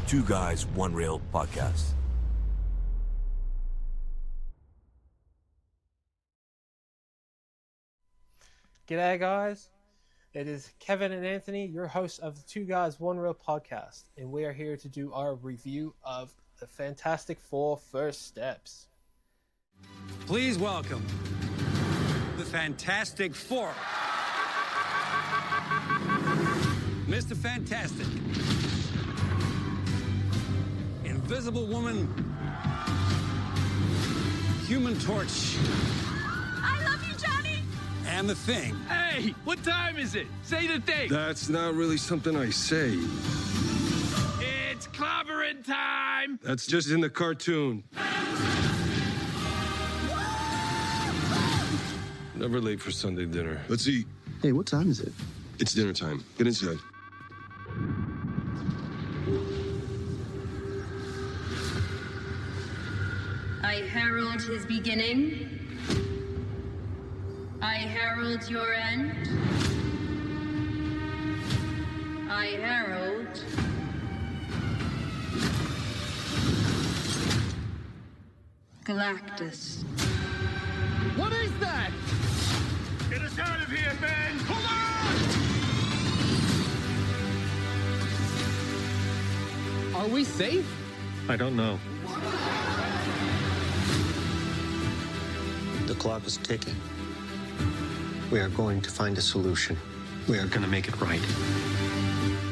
Two Guys, One Reel podcast. G'day guys, it is Kevin and Anthony, your hosts of the Two Guys One Reel podcast, and we are here to do our review of the Fantastic Four First Steps. Please welcome the Fantastic Four. Mr. Fantastic, Invisible Woman, Human Torch, I love you, Johnny! and the Thing. Hey, what time is it? Say the thing. That's not really something I say. It's clobbering time. That's just in the cartoon. Never late for Sunday dinner. Let's eat. Hey, what time is it? It's dinner time. Get inside. I herald his beginning. I herald your end. I herald Galactus. What is that? Get us out of here, Ben! Come on! Are we safe? I don't know. The clock is ticking. We are going to find a solution. We are going to make it right.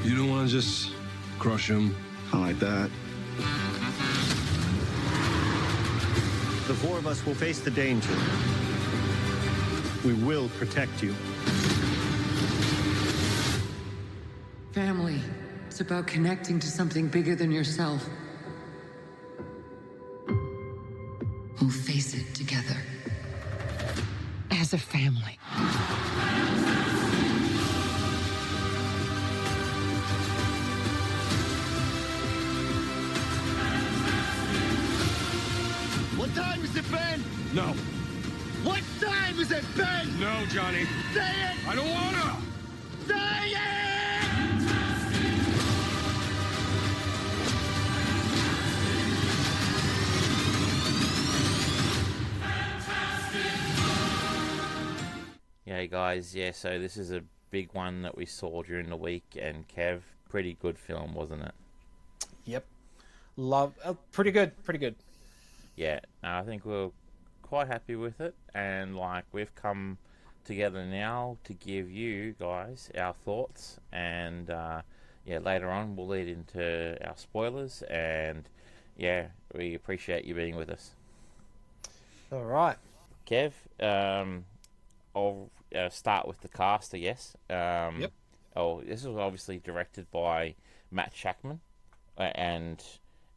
You don't want to just crush him? I like that. The four of us will face the danger. We will protect you. Family. It's about connecting to something bigger than yourself. We'll face it together. As a family. What time is it, Ben? No. What time is it, Ben? No, Johnny. Say it! I don't wanna. Say it! Yeah, guys, so this is a big one that we saw during the week, and Kev, pretty good film, wasn't it? Yep, pretty good. Yeah, I think we're quite happy with it, and we've come together now to give you guys our thoughts, and later on we'll lead into our spoilers, and we appreciate you being with us. All right, Kev, I'll start with the cast, I guess. Yep. Oh, this was obviously directed by Matt Shakman, and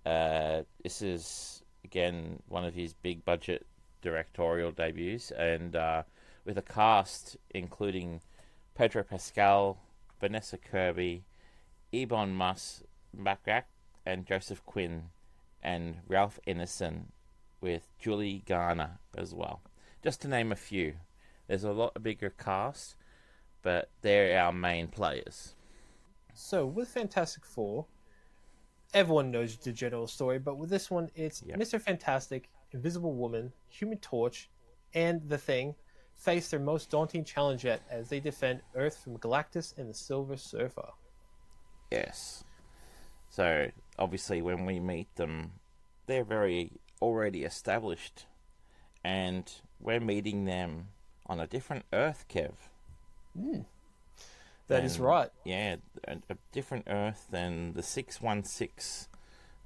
this is, again, one of his big budget directorial debuts, and with a cast including Pedro Pascal, Vanessa Kirby, Ebon Moss-Bachrach, and Joseph Quinn, and Ralph Ineson, with Julie Garner as well, just to name a few. There's a lot bigger cast, but they're our main players. So with Fantastic Four, everyone knows the general story, but with this one, it's Mr. Fantastic, Invisible Woman, Human Torch, and The Thing face their most daunting challenge yet as they defend Earth from Galactus and the Silver Surfer. Yes. So, obviously, when we meet them, they're very already established, and we're meeting them on a different Earth, Kev. That is right. Yeah, a different Earth than the 616,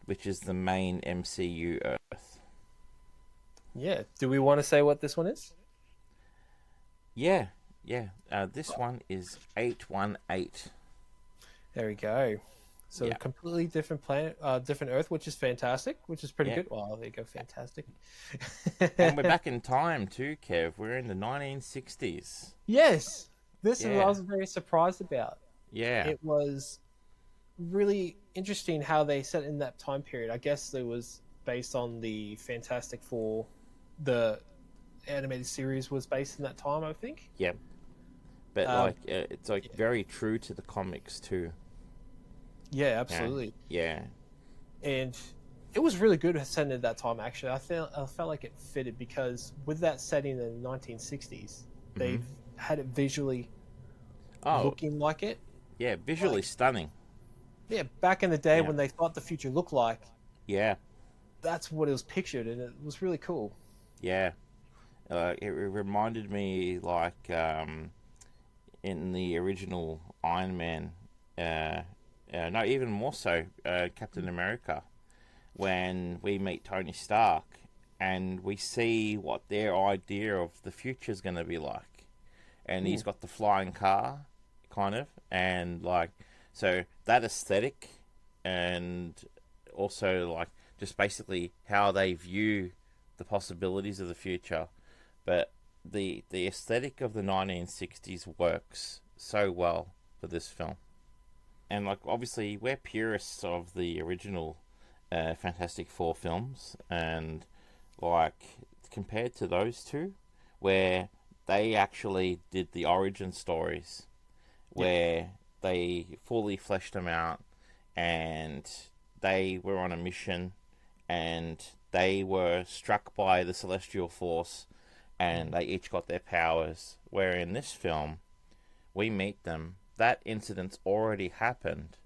which is the main MCU Earth. Yeah. Do we want to say what this one is? Yeah. This one is 818. There we go. So a completely different planet, different Earth, which is fantastic, which is pretty good. Well, there you go, fantastic. And we're back in time too, Kev. We're in the 1960s. Yes. This is what I was very surprised about. Yeah. It was really interesting how they set in that time period. I guess it was based on the Fantastic Four, the animated series was based in that time, I think. Yep. But it's very true to the comics too. Yeah, absolutely. Yeah. and it was really good setting at that time. Actually, I felt like it fitted because with that setting in the 1960s, they've had it visually looking like it. Yeah, visually stunning. Yeah, back in the day when they thought the future looked like. Yeah. That's what it was pictured, and it was really cool. Yeah. It reminded me, like, in the original Iron Man, no, even more so, Captain America, when we meet Tony Stark and we see what their idea of the future is going to be like. And he's got the flying car, kind of, and, like, so that aesthetic, and also, like, just basically how they view the possibilities of the future. But the aesthetic of the 1960s works so well for this film. And, like, obviously, we're purists of the original Fantastic Four films. And, like, compared to those two, where they actually did the origin stories, where they fully fleshed them out, and they were on a mission, and they were struck by the Celestial Force, and they each got their powers. Where in this film, we meet them, that incident's already happened,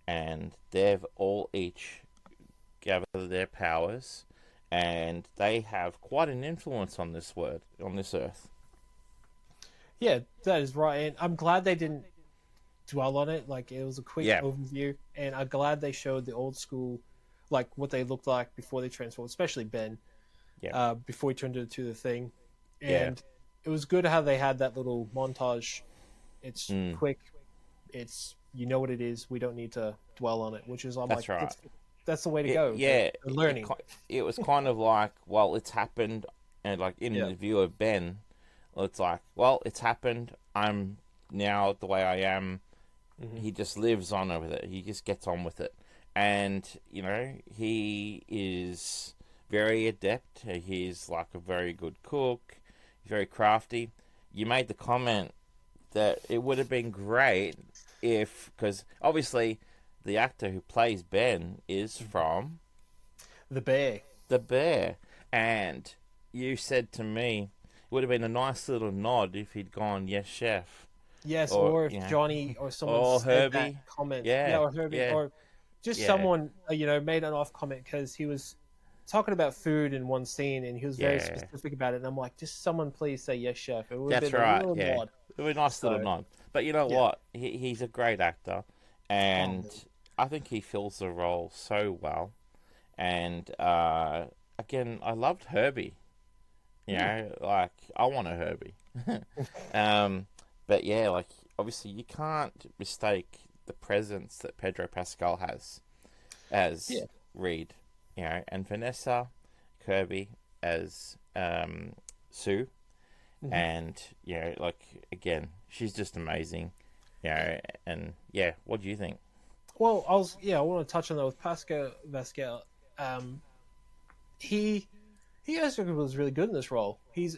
and they've all each gathered their powers, and they have quite an influence on this earth. Yeah, that is right, and I'm glad they didn't dwell on it. Like, it was a quick overview, and I'm glad they showed the old school, like, what they looked like before they transformed, especially Ben, before he turned into the Thing. And it was good how they had that little montage. It's quick, it's, you know what it is, we don't need to dwell on it, which is, That's right. That's the way to go. Yeah, learning. It was kind of like, well, it's happened, and, like, in the view of Ben, it's like, well, it's happened, I'm now the way I am. He just lives on with it. He just gets on with it. And, you know, he is very adept. He's, like, a very good cook. He's very crafty. You made the comment that it would have been great if, because obviously the actor who plays Ben is from The Bear. The Bear. And you said to me, it would have been a nice little nod if he'd gone, yes, chef. Yes, or if Johnny or someone or said Herbie. that comment. Or Herbie. Or just someone, made an off comment because he was talking about food in one scene and he was very specific about it. And I'm like, just someone please say yes, chef. It would have been a little nod. It would be a nice little nod. But you know what? He's a great actor. And I think he fills the role so well. And, again, I loved Herbie. You know, like, I want a Herbie. But yeah, like, obviously you can't mistake the presence that Pedro Pascal has as Reed, you know, and Vanessa Kirby as Sue. And, you know, like, again, she's just amazing, you know, and yeah, what do you think? Well, I want to touch on that with Pascal. He actually was really good in this role. He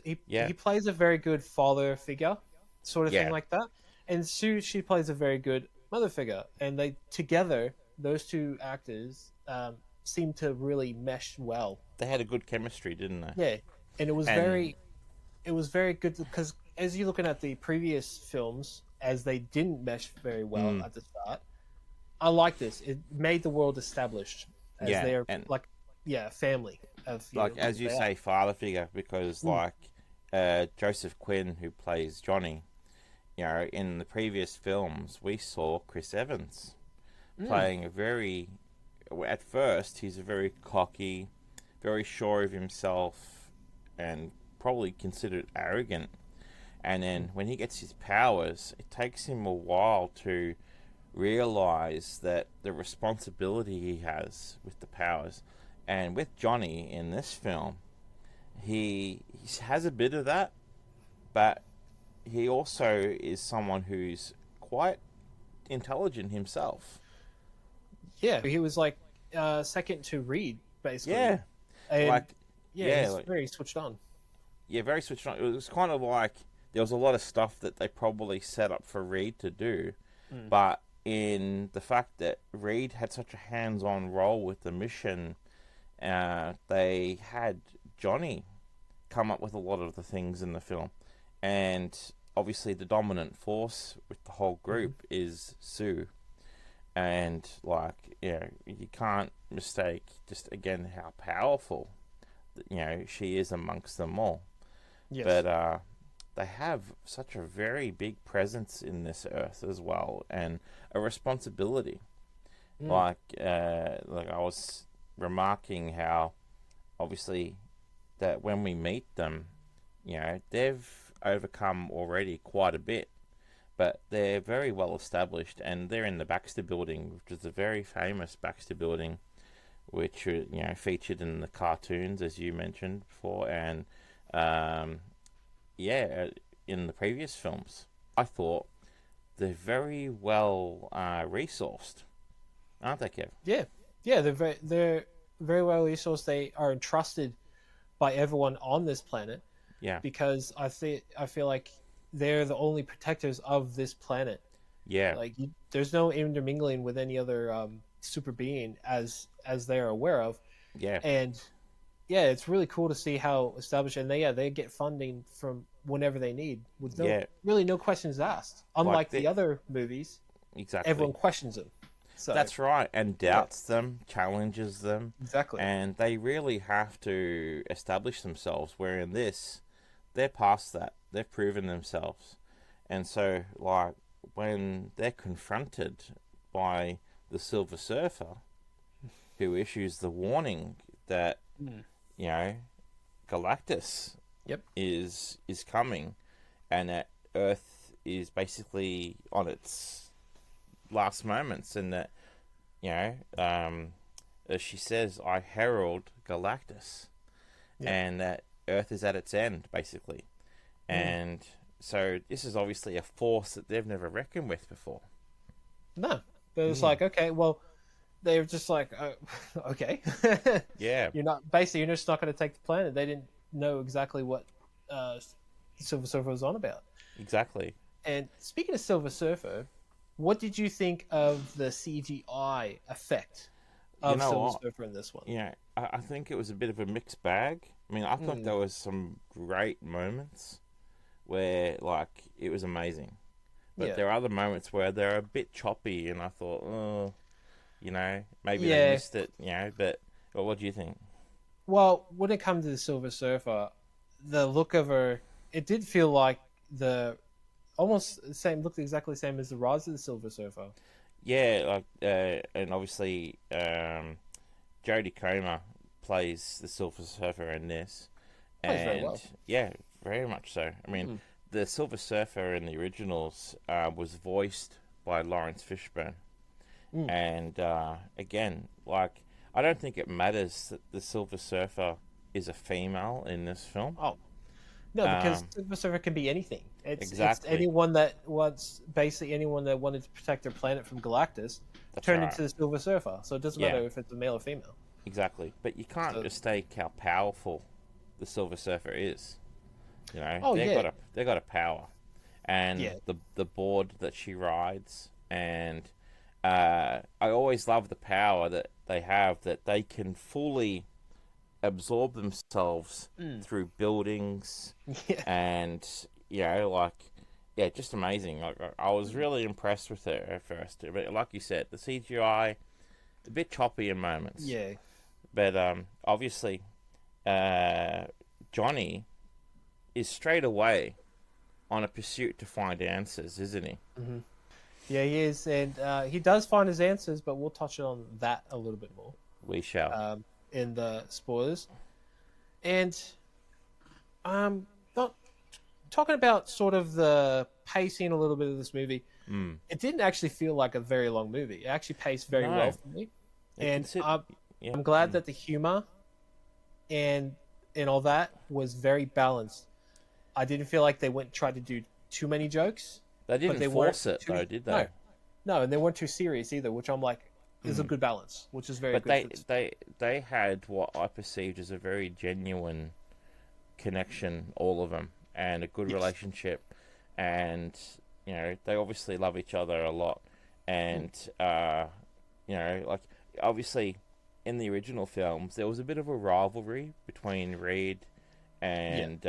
plays a very good father figure, sort of thing like that. And Sue, she plays a very good mother figure. And they together, those two actors, seem to really mesh well. They had a good chemistry, didn't they? Yeah, and it was very good because as you're looking at the previous films, as they didn't mesh very well at the start. I like this. It made the world established as their family of as you say, father figure, because like Joseph Quinn, who plays Johnny, you know, in the previous films we saw Chris Evans playing at first he's a very cocky, very sure of himself, and probably considered arrogant. And then when he gets his powers, it takes him a while to realize that the responsibility he has with the powers. And with Johnny in this film, he has a bit of that, but he also is someone who's quite intelligent himself. Yeah, he was like second to Reed, basically. Yeah, and he's very switched on. Yeah, very switched on. It was kind of like there was a lot of stuff that they probably set up for Reed to do, but in the fact that Reed had such a hands-on role with the mission. They had Johnny come up with a lot of the things in the film, and obviously the dominant force with the whole group is Sue, and like, you know, you can't mistake just again how powerful, you know, she is amongst them all. Yes. But they have such a very big presence in this Earth as well, and a responsibility. Like I was remarking how obviously that when we meet them, you know, they've overcome already quite a bit, but they're very well established, and they're in the Baxter Building, which is a very famous Baxter Building, which, you know, featured in the cartoons, as you mentioned before, and in the previous films. I thought they're very well resourced, aren't they, Kev? Yeah, they're very well resourced. They are entrusted by everyone on this planet. Yeah. Because I feel like they're the only protectors of this planet. Yeah. Like there's no intermingling with any other super being as they're aware of. Yeah. And yeah, it's really cool to see how established, and they get funding from whenever they need with really no questions asked. Unlike the other movies, exactly, everyone questions them. So that's right, and doubts them, challenges them. Exactly. And they really have to establish themselves, where in this, they're past that. They've proven themselves. And so, like, when they're confronted by the Silver Surfer, who issues the warning that, you know, Galactus is coming, and that Earth is basically on its last moments, and that, you know, as she says, I herald Galactus, and that Earth is at its end, basically. And so this is obviously a force that they've never reckoned with before. No, they're just like, okay, well, they're just like, okay, yeah, you're just not going to take the planet. They didn't know exactly what Silver Surfer was on about. Exactly. And speaking of Silver Surfer, what did you think of the CGI effect of Silver Surfer in this one? Yeah, I think it was a bit of a mixed bag. I mean, I thought there was some great moments where, like, it was amazing. But there are other moments where they're a bit choppy, and I thought, oh, you know, maybe they missed it, you know. But what do you think? Well, when it comes to the Silver Surfer, the look of her, it did feel like almost the same, looked exactly the same as the Rise of the Silver Surfer. Yeah, like, and obviously, Jodie Comer plays the Silver Surfer in this, and very well. Yeah, very much so. I mean, the Silver Surfer in the originals was voiced by Lawrence Fishburne, and again, like, I don't think it matters that the Silver Surfer is a female in this film. Oh, no, because Silver Surfer can be anything. It's exactly anyone that anyone that wanted to protect their planet from Galactus turned into the Silver Surfer. So it doesn't matter if it's a male or female. Exactly, but you can't mistake how powerful the Silver Surfer is. You know, they've got a power, and the board that she rides, and I always love the power that they have, that they can fully absorb themselves through buildings, and you know, like, just amazing. Like, I was really impressed with her at first, but like you said, the CGI a bit choppy in moments. Yeah, but obviously, Johnny is straight away on a pursuit to find answers, isn't he? Mm-hmm. Yeah, he is, and he does find his answers, but we'll touch on that a little bit more. We shall. In the spoilers. And talking about sort of the pacing a little bit of this movie, it didn't actually feel like a very long movie. It actually paced very well for me. And I'm glad that the humor and all that was very balanced. I didn't feel like they tried to do too many jokes. They didn't force it, though, did they? No, and they weren't too serious either, which I'm like, is a good balance, which is very good. But they had what I perceived as a very genuine connection, all of them, and a good relationship, and you know, they obviously love each other a lot, and you know, like obviously in the original films there was a bit of a rivalry between Reed and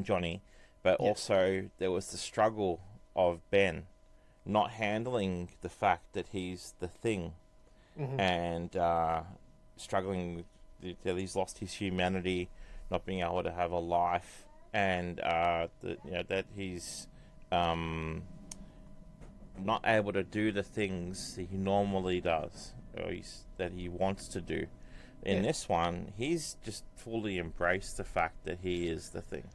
Johnny, but also there was the struggle of Ben not handling the fact that he's the Thing, and struggling that he's lost his humanity, not being able to have a life, and that he's not able to do the things that he normally does, or that he wants to do. In this one, he's just fully embraced the fact that he is the Thing.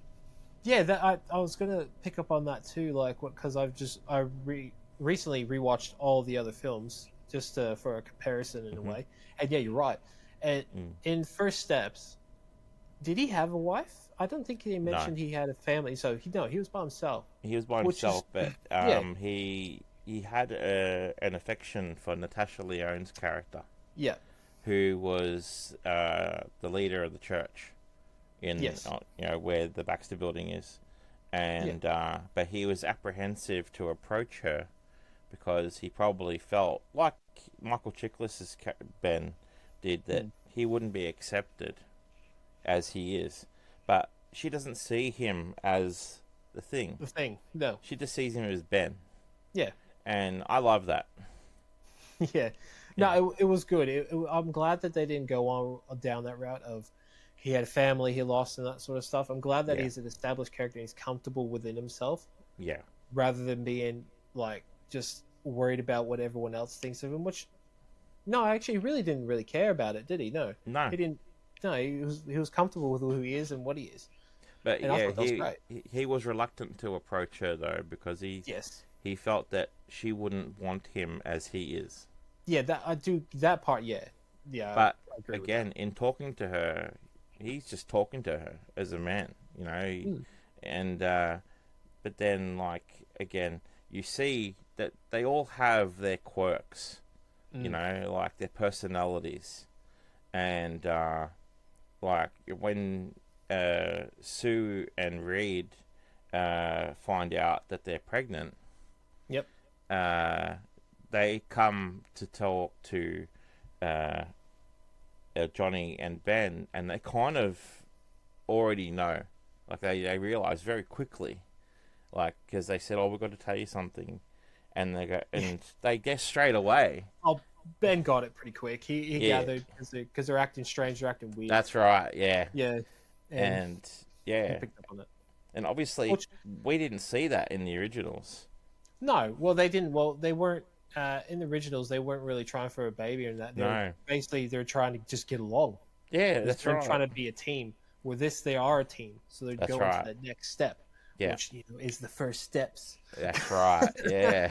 Yeah, that I was gonna pick up on that too, like because recently rewatched all the other films just for a comparison in a way, and yeah, you're right. And in First Steps, did he have a wife? I don't think he mentioned he had a family, so he was by himself. He was by himself, but he had an affection for Natasha Lyonne's character. Yeah. Who was the leader of the church in where the Baxter Building is, and but he was apprehensive to approach her because he probably felt like Michael Chiklis's Ben did, that he wouldn't be accepted as he is. But she doesn't see him as the Thing. The Thing, no. She just sees him as Ben. Yeah. And I love that. Yeah. No, it was good. I'm glad that they didn't go on down that route of he had a family he lost and that sort of stuff. I'm glad that he's an established character and he's comfortable within himself. Yeah. Rather than being like just worried about what everyone else thinks of him, which no, actually he really didn't really care about it, did he? No. He didn't. No, he was comfortable with who he is and what he is. But and he was reluctant to approach her though, because he felt that she wouldn't want him as he is. Yeah, that part. Yeah. But again, in talking to her, he's just talking to her as a man, you know, and but then like again, you see that they all have their quirks, you know, like their personalities, and like when Sue and Reed find out that they're pregnant. Yep. They come to talk to Johnny and Ben, and they kind of already know. Like they realize very quickly, like because they said, "Oh, we've got to tell you something," and they go, and they guess straight away. Oh, Ben got it pretty quick. He gathered because they're acting strange, they're acting weird. That's right. Yeah. Yeah. And yeah. He picked up on it. And obviously, we didn't see that in the originals. No, well, they didn't. Well, they weren't in the originals. They weren't really trying for a baby or that. Basically, they're trying to just get along. Yeah, that's right. They're trying to be a team. With this, they are a team, so they're going to the next step, which is the first steps. That's right. Yeah.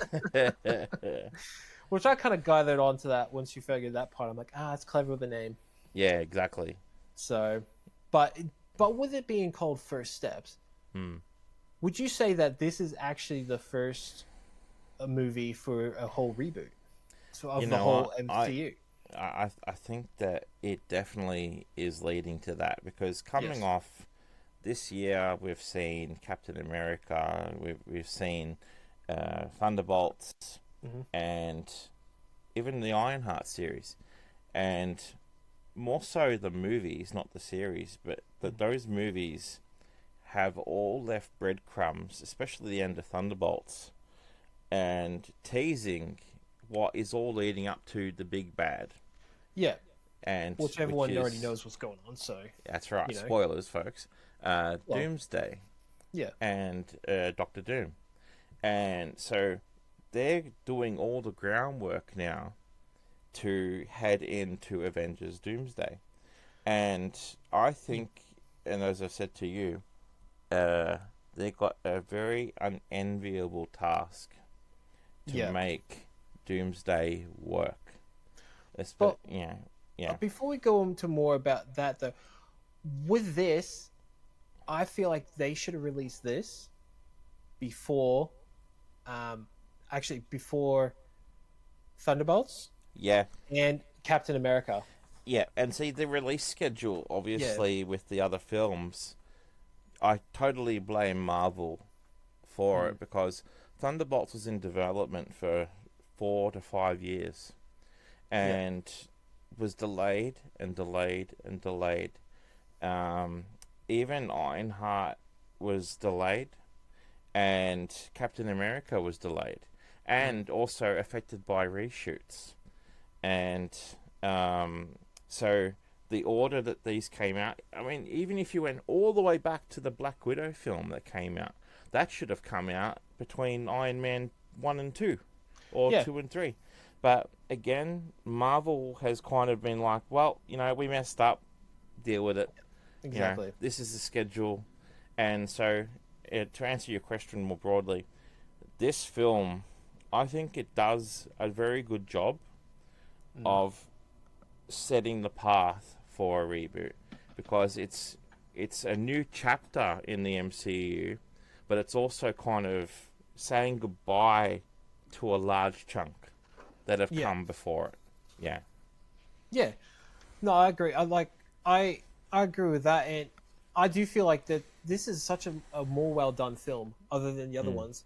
Which I kind of gathered onto that once you figured that part. I'm like, it's clever with a name. Yeah, exactly. So, but with it being called First Steps, would you say that this is actually the first movie for a whole reboot of the whole MCU? I think that it definitely is leading to that, because coming off this year, we've seen Captain America, we've seen Thunderbolts, and even the Ironheart series, and more so the movies, not the series, but those movies have all left breadcrumbs, especially the end of Thunderbolts, and teasing what is all leading up to the big bad. Yeah. And which everyone already knows what's going on, so... That's right, you know. Spoilers, folks. Doomsday. Yeah. And Doctor Doom. And so they're doing all the groundwork now to head into Avengers Doomsday. And I think, and as I said to you, they got a very unenviable task to make Doomsday work. But before we go into more about that, though, with this, I feel like they should have released this before Thunderbolts. Yeah. And Captain America. Yeah, and see the release schedule, obviously, with the other films, I totally blame Marvel for it, because Thunderbolts was in development for 4 to 5 years, and was delayed and delayed and delayed. Even Ironheart was delayed, and Captain America was delayed, and also affected by reshoots. And so the order that these came out, I mean, even if you went all the way back to the Black Widow film that came out, that should have come out between Iron Man 1 and 2, or 2 and 3. But again, Marvel has kind of been like, well, you know, we messed up, deal with it. Exactly. You know, this is the schedule. And so, to answer your question more broadly, this film, I think it does a very good job of setting the path for a reboot, because it's a new chapter in the MCU, but it's also kind of saying goodbye to a large chunk that have come before it. Yeah. Yeah. No, I agree. I agree with that, and I do feel like that this is such a more well done film other than the other ones,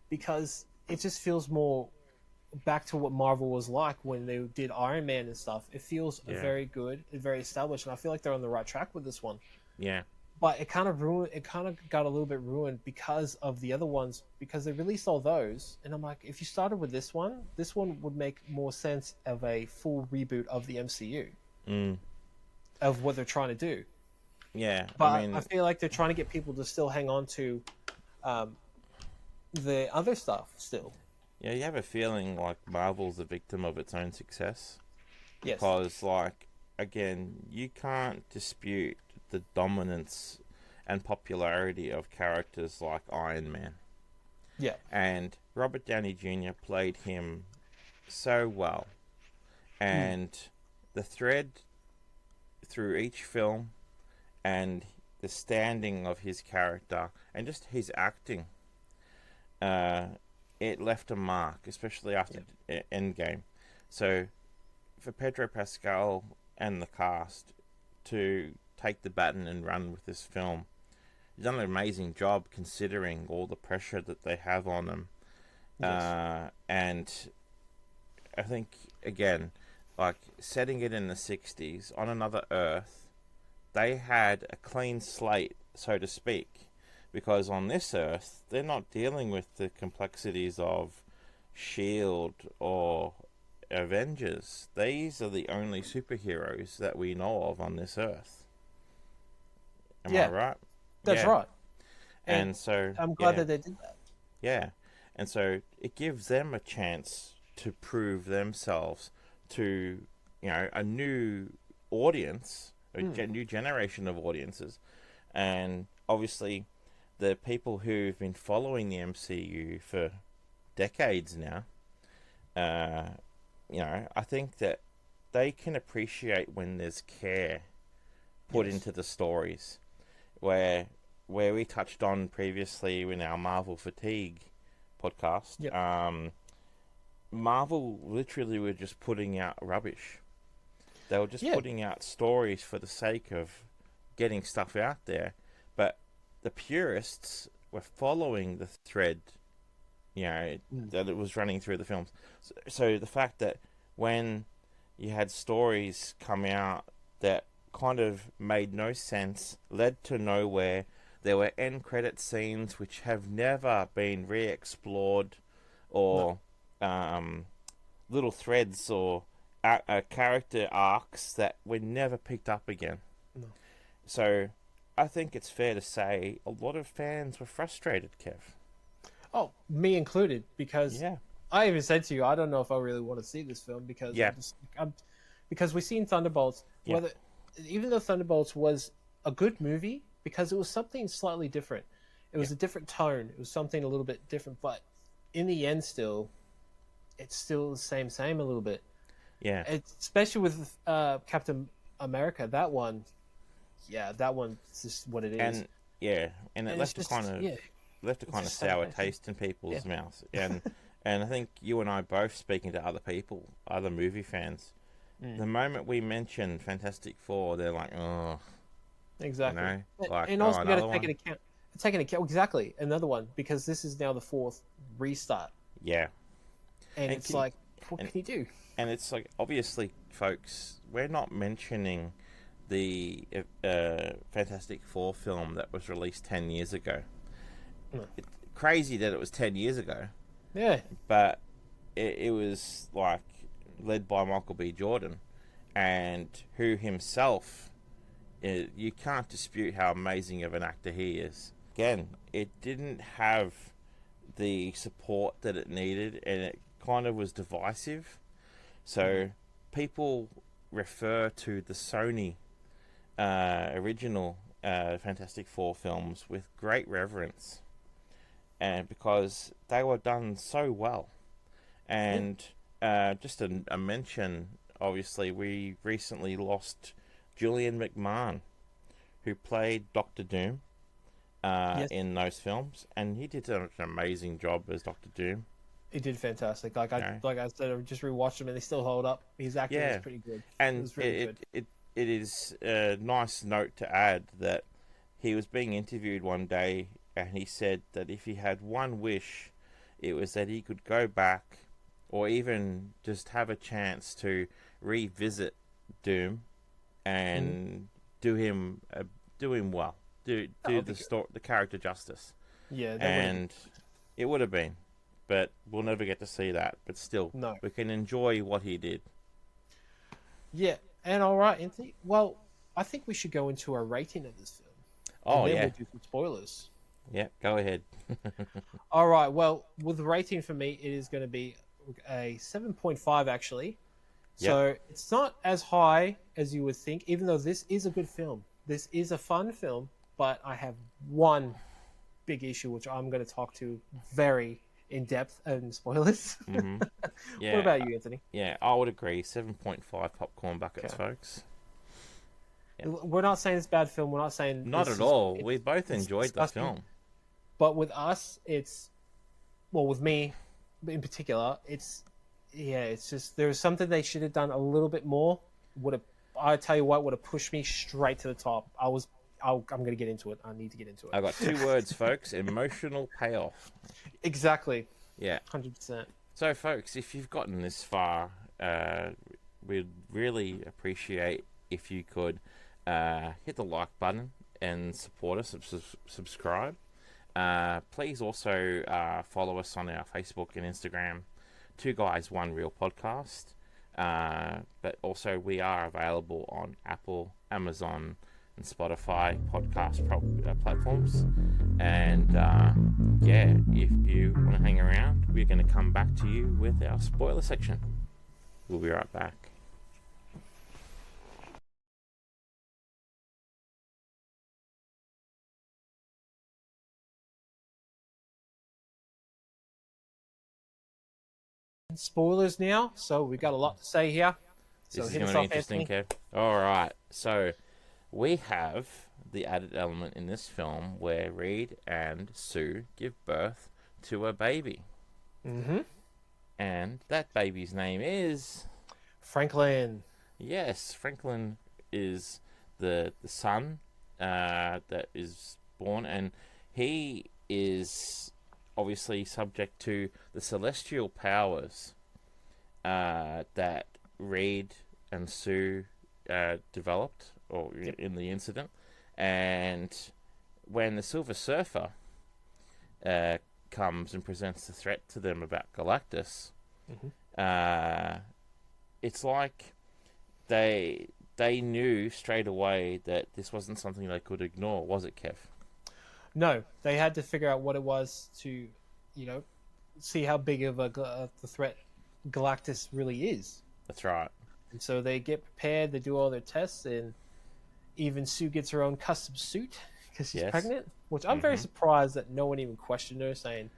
because it just feels more back to what Marvel was like when they did Iron Man and stuff. It feels very good, very established, and I feel like they're on the right track with this one. Yeah. But it kind of got a little bit ruined because of the other ones, because they released all those, and I'm like, if you started with this one would make more sense of a full reboot of the MCU, of what they're trying to do. Yeah, but I mean, I feel like they're trying to get people to still hang on to the other stuff still. Yeah, you have a feeling like Marvel's a victim of its own success. Yes. Because, like, again, you can't dispute the dominance and popularity of characters like Iron Man. Yeah. And Robert Downey Jr. played him so well. And the thread through each film and the standing of his character and just his acting, it left a mark, especially after Endgame. So for Pedro Pascal and the cast to take the baton and run with this film, he's done an amazing job considering all the pressure that they have on them. And I think, again, like setting it in the 60s on another Earth, they had a clean slate, so to speak, because on this Earth, they're not dealing with the complexities of S.H.I.E.L.D. or Avengers. These are the only superheroes that we know of on this Earth. Am I right? That's right. And so I'm glad that they did that. Yeah. And so it gives them a chance to prove themselves to, you know, a new audience, a new generation of audiences. And obviously the people who've been following the MCU for decades now, you know, I think that they can appreciate when there's care put into the stories, where we touched on previously in our Marvel Fatigue podcast. Marvel literally were just putting out rubbish. They were just putting out stories for the sake of getting stuff out there. But the purists were following the thread, you know, that it was running through the films. So the fact that when you had stories come out that kind of made no sense, led to nowhere, there were end credit scenes which have never been re-explored, or little threads or character arcs that were never picked up again. No. So I think it's fair to say a lot of fans were frustrated, Kev. Oh, me included, because I even said to you, I don't know if I really want to see this film, because because we've seen Thunderbolts. Whether, even though Thunderbolts was a good movie, because it was something slightly different. It was a different tone. It was something a little bit different, but in the end, it's still the same a little bit. Yeah. It's, especially with Captain America, that one is just what it is. And it left a kind of sour taste in people's mouths. And and I think you and I both, speaking to other people, other movie fans, the moment we mention Fantastic Four, they're like, oh. Exactly. You know? Like, and also, you got to take into account exactly another one, because this is now the fourth restart. Yeah. And it's like, what can you do? And it's like, obviously, folks, we're not mentioning the Fantastic Four film that was released 10 years ago. No. It's crazy that it was 10 years ago. Yeah. But it was, like, led by Michael B. Jordan, and who himself, you can't dispute how amazing of an actor he is. Again, it didn't have the support that it needed, and it kind of was divisive. So people refer to the Sony original Fantastic Four films with great reverence, and because they were done so well. And just a mention, obviously, we recently lost Julian McMahon, who played Doctor Doom in those films, and he did an amazing job as Doctor Doom. He did fantastic. Like I said, I just rewatched him, and they still hold up. His acting is pretty good. And it is a nice note to add that he was being interviewed one day, and he said that if he had one wish, it was that he could go back, or even just have a chance to revisit Doom and do him well, do the character justice. Yeah, and it would have been. But we'll never get to see that. But still, we can enjoy what he did. Yeah, and all right, Anthony. Well, I think we should go into a rating of this film. Oh, and then we'll do some spoilers. Yeah, go ahead. All right, well, with the rating for me, it is going to be a 7.5, actually. So it's not as high as you would think, even though this is a good film. This is a fun film, but I have one big issue, which I'm going to talk to very in depth and spoilers. Mm-hmm. Yeah. What about you, Anthony? Yeah, I would agree. 7.5 popcorn buckets, folks. Yeah. We're not saying it's a bad film. We're not saying not at all. We both enjoyed the film. But with us, with me in particular, it's just there's something they should have done a little bit more. I tell you what, would have pushed me straight to the top. I'm going to get into it. I need to get into it. I got 2 words, folks. Emotional payoff. Exactly. Yeah. 100%. So, folks, if you've gotten this far, we'd really appreciate if you could hit the like button and support us, subscribe. Please also follow us on our Facebook and Instagram, 2 Guys, 1 Real Podcast. But also we are available on Apple, Amazon, and Spotify podcast platforms. And if you want to hang around, we're going to come back to you with our spoiler section. We'll be right back. Spoilers now, so we got a lot to say here. So this is going to be interesting, Kev. All right, so we have the added element in this film where Reed and Sue give birth to a baby. Mm-hmm. And that baby's name is... Franklin. Yes, Franklin is the son that is born, and he is obviously subject to the celestial powers that Reed and Sue developed in the incident. And when the Silver Surfer comes and presents the threat to them about Galactus, it's like they knew straight away that this wasn't something they could ignore, was it, Kev? No, they had to figure out what it was to, see how big of the threat Galactus really is. That's right. And so they get prepared, they do all their tests, and even Sue gets her own custom suit because she's pregnant, which I'm very surprised that no one even questioned her, saying,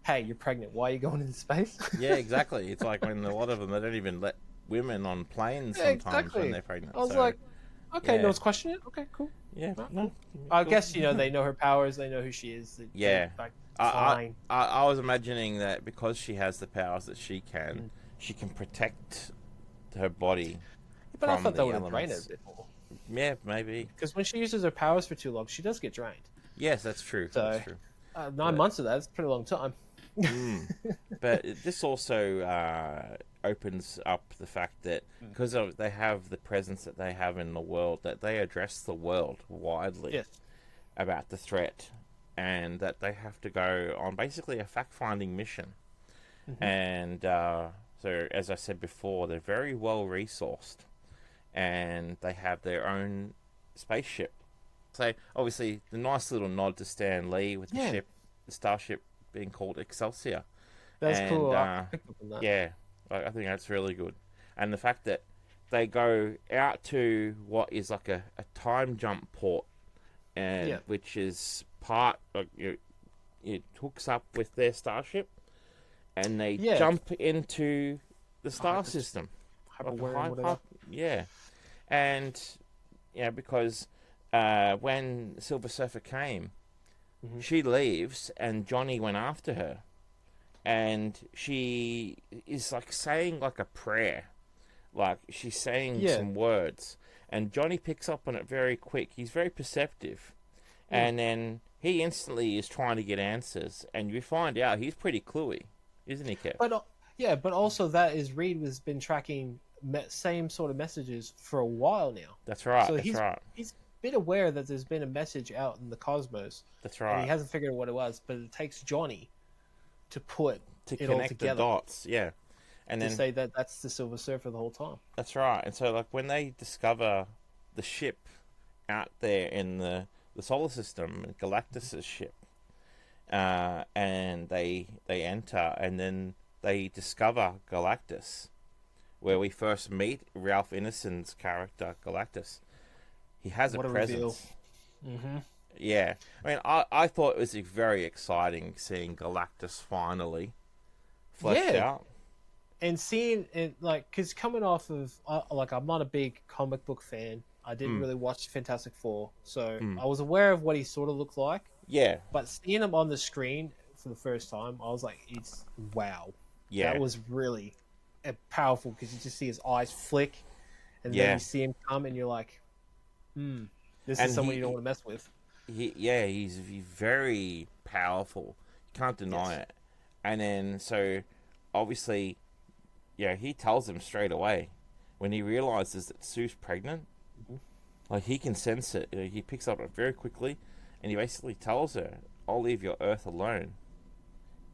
hey, you're pregnant, why are you going into space? Yeah, exactly. It's like when a lot of them, they don't even let women on planes sometimes when they're pregnant. I was like, okay, no one's questioning it? Okay, cool. Yeah. No. I guess, they know her powers, they know who she is. Fine. I was imagining that because she has the powers that she can protect her body. But I from thought that would the have drained her elements. a bit more. Yeah, maybe. Because when she uses her powers for too long, she does get drained. Yes, that's true. So, that's true. 9 months of that is a pretty long time. But this also opens up the fact that because they have the presence that they have in the world, that they address the world widely about the threat, and that they have to go on basically a fact-finding mission. And so, as I said before, they're very well resourced, and they have their own spaceship. So, obviously, the nice little nod to Stan Lee with the starship being called Excelsior. That's cool. I picked up on that. Yeah, I think that's really good. And the fact that they go out to what is like a time jump port, and which is it hooks up with their starship, and they jump into the star system. And because when Silver Surfer came, she leaves, and Johnny went after her, and she is like saying like a prayer, like she's saying some words, and Johnny picks up on it very quick. He's very perceptive, and then he instantly is trying to get answers, and you find out he's pretty cluey, isn't he, Kev? But also that is Reed has been tracking same sort of messages for a while now. That's right. So he's been aware that there's been a message out in the cosmos. That's right. And he hasn't figured out what it was, but it takes Johnny to put it connect all together. The dots, and then say that that's the Silver Surfer the whole time. That's right. And so, like, when they discover the ship out there in the solar system, Galactus's ship, and they enter, and then they discover Galactus, where we first meet Ralph Ineson's character, Galactus. He has a presence. Yeah. I mean, I thought it was very exciting seeing Galactus finally fleshed out. And seeing it, like, because coming off of, I'm not a big comic book fan. I didn't really watch Fantastic Four, so I was aware of what he sort of looked like. Yeah. But seeing him on the screen for the first time, I was like, it's wow. Yeah. That was really powerful, because you just see his eyes flick, and then you see him come, and you're like, this is someone you don't want to mess with. He's very powerful. You can't deny it. And then, so, obviously, he tells him straight away when he realizes that Sue's pregnant. Like, he can sense it. He picks up it very quickly, and he basically tells her, I'll leave your Earth alone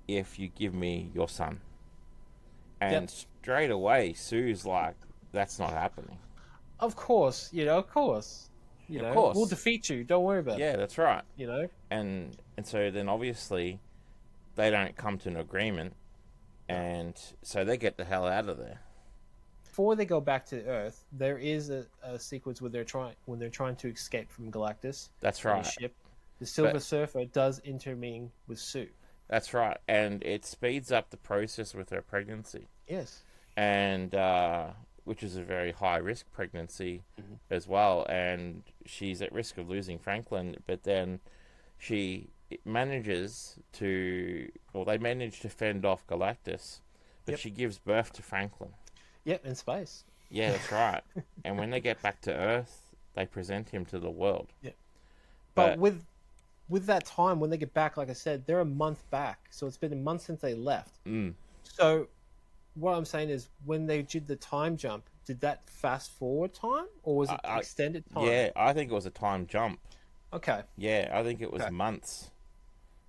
if you give me your son. And straight away, Sue's like, that's not happening. Of course. Of course. We'll defeat you. Don't worry about it. Yeah, that's right. And so then obviously they don't come to an agreement, and so they get the hell out of there. Before they go back to Earth, there is a sequence where they're trying to escape from Galactus. That's right. The ship. The Silver Surfer does intervene with Sue. That's right, and it speeds up the process with her pregnancy. Yes. And which is a very high risk pregnancy as well, and she's at risk of losing Franklin, but then they manage to fend off Galactus, but she gives birth to Franklin. Yep, in space. Yeah, that's right. And when they get back to Earth, they present him to the world. Yeah. But with that time, when they get back, like I said, they're a month back, so it's been a month since they left. So what I'm saying is, when they did the time jump, did that fast forward time, or was it extended time? Yeah, I think it was a time jump. Okay. Yeah, I think it was months.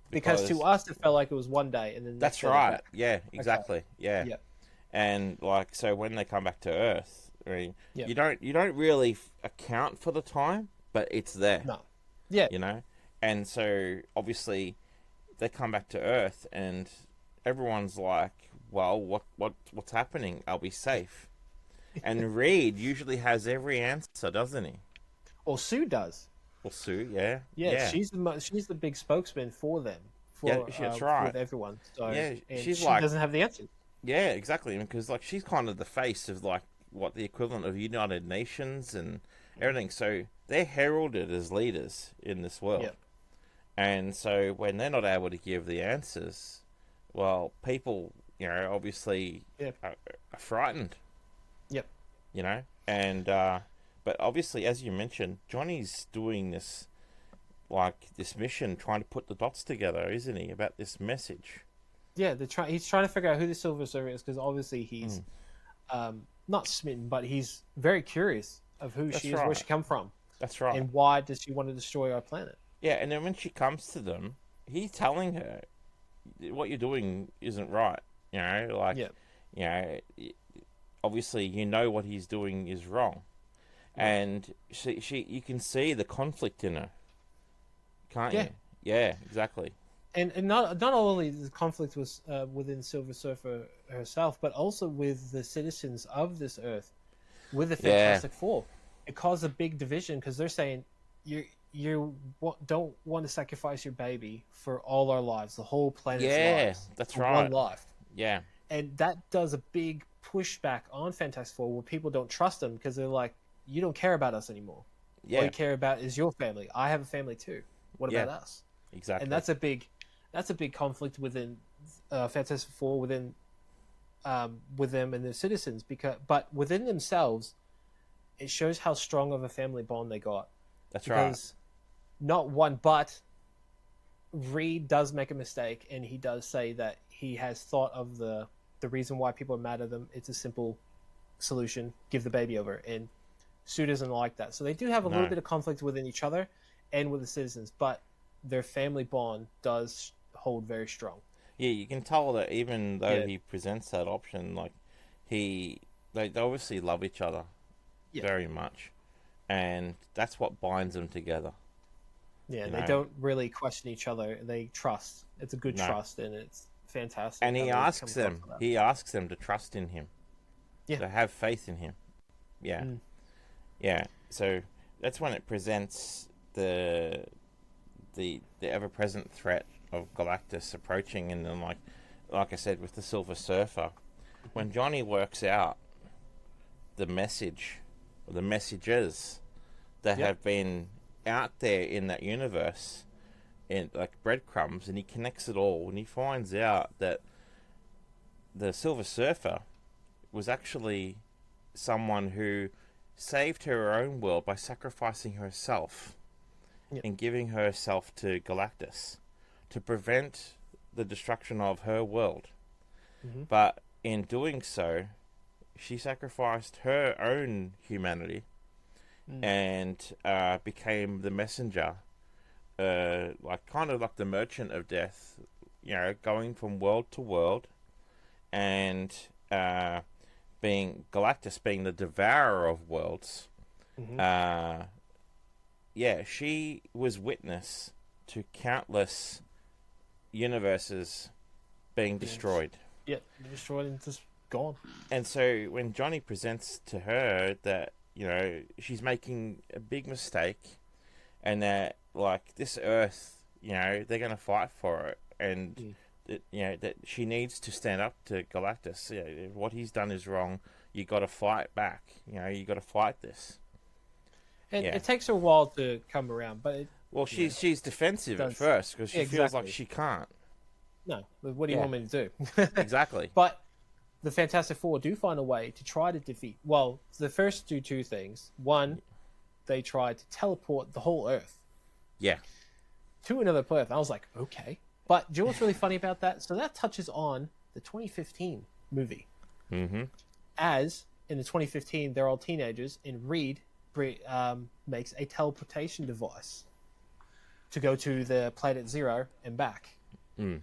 Because to us, it felt like it was one day, and then that's right. Yeah, exactly. Okay. Yeah. And like, so when they come back to Earth, I mean, you don't really account for the time, but it's there. No. Yeah. And so obviously they come back to Earth, and everyone's like, well, what's happening? Are we safe? And Reed usually has every answer, doesn't he? Or Sue does. Or Sue, yeah. She's the big spokesman for them. That's right. With everyone. So, she doesn't have the answers. Yeah, exactly. Because like, she's kind of the face of like what the equivalent of United Nations and everything. So they're heralded as leaders in this world. Yep. And so when they're not able to give the answers, well, people, obviously are frightened. Yep. And but obviously, as you mentioned, Johnny's doing this mission, trying to put the dots together, isn't he, about this message? Yeah, he's trying to figure out who the Silver Surfer is because obviously he's not smitten, but he's very curious of who she is, where she come from. That's right. And why does she want to destroy our planet? Yeah, and then when she comes to them, he's telling her, what you're doing isn't right. You know, like, you know, obviously you know what he's doing is wrong. And you can see the conflict in her, can't you? Yeah, exactly. And not only the conflict was within Silver Surfer herself, but also with the citizens of this Earth, with the Fantastic Four. It caused a big division because they're saying you don't want to sacrifice your baby for all our lives, the whole planet's lives. That's for right. One life. Yeah. And that does a big pushback on Fantastic Four where people don't trust them because they're like, you don't care about us anymore. Yeah. All you care about is your family. I have a family too. What about us? Exactly. And that's a big conflict within Fantastic Four, with them and their citizens. But within themselves, it shows how strong of a family bond they got. That's right. Because not one, but Reed does make a mistake, and he does say that he has thought of the reason why people are mad at them. It's a simple solution: give the baby over. And Sue doesn't like that, so they do have a little bit of conflict within each other and with the citizens, but their family bond does hold very strong. Yeah, you can tell that even though he presents that option, like they obviously love each other very much, and that's what binds them together. Yeah, they don't really question each other. They trust. It's a good trust, and it's fantastic. And he asks them to trust in him, to have faith in him. Yeah, yeah. So that's when it presents the ever-present threat of Galactus approaching, and then like I said with the Silver Surfer, when Johnny works out the message, or the messages that have been out there in that universe, in like breadcrumbs, and he connects it all, and he finds out that the Silver Surfer was actually someone who saved her own world by sacrificing herself and giving herself to Galactus to prevent the destruction of her world. But in doing so, she sacrificed her own humanity and became the messenger, kind of like the merchant of death, you know, going from world to world, and being Galactus being the devourer of worlds. She was witness to countless universes being destroyed. Yeah, destroyed and just gone. And so when Johnny presents to her that, you know, she's making a big mistake, and that, like, this Earth, you know, they're going to fight for it, and that, you know, that she needs to stand up to Galactus. You know, what he's done is wrong. You got to fight back. You know, you got to fight this. And it takes her a while to come around, but she's defensive at first because she feels like she can't. No, what do you want me to do? Exactly. But the Fantastic Four do find a way to try to defeat. Well, the first do two things. One, they try to teleport the whole Earth. Yeah. To another planet. I was like, okay. But do you know what's really funny about that? So that touches on the 2015 movie. As in the 2015, they're all teenagers, and Reed makes a teleportation device to go to the planet Zero and back. And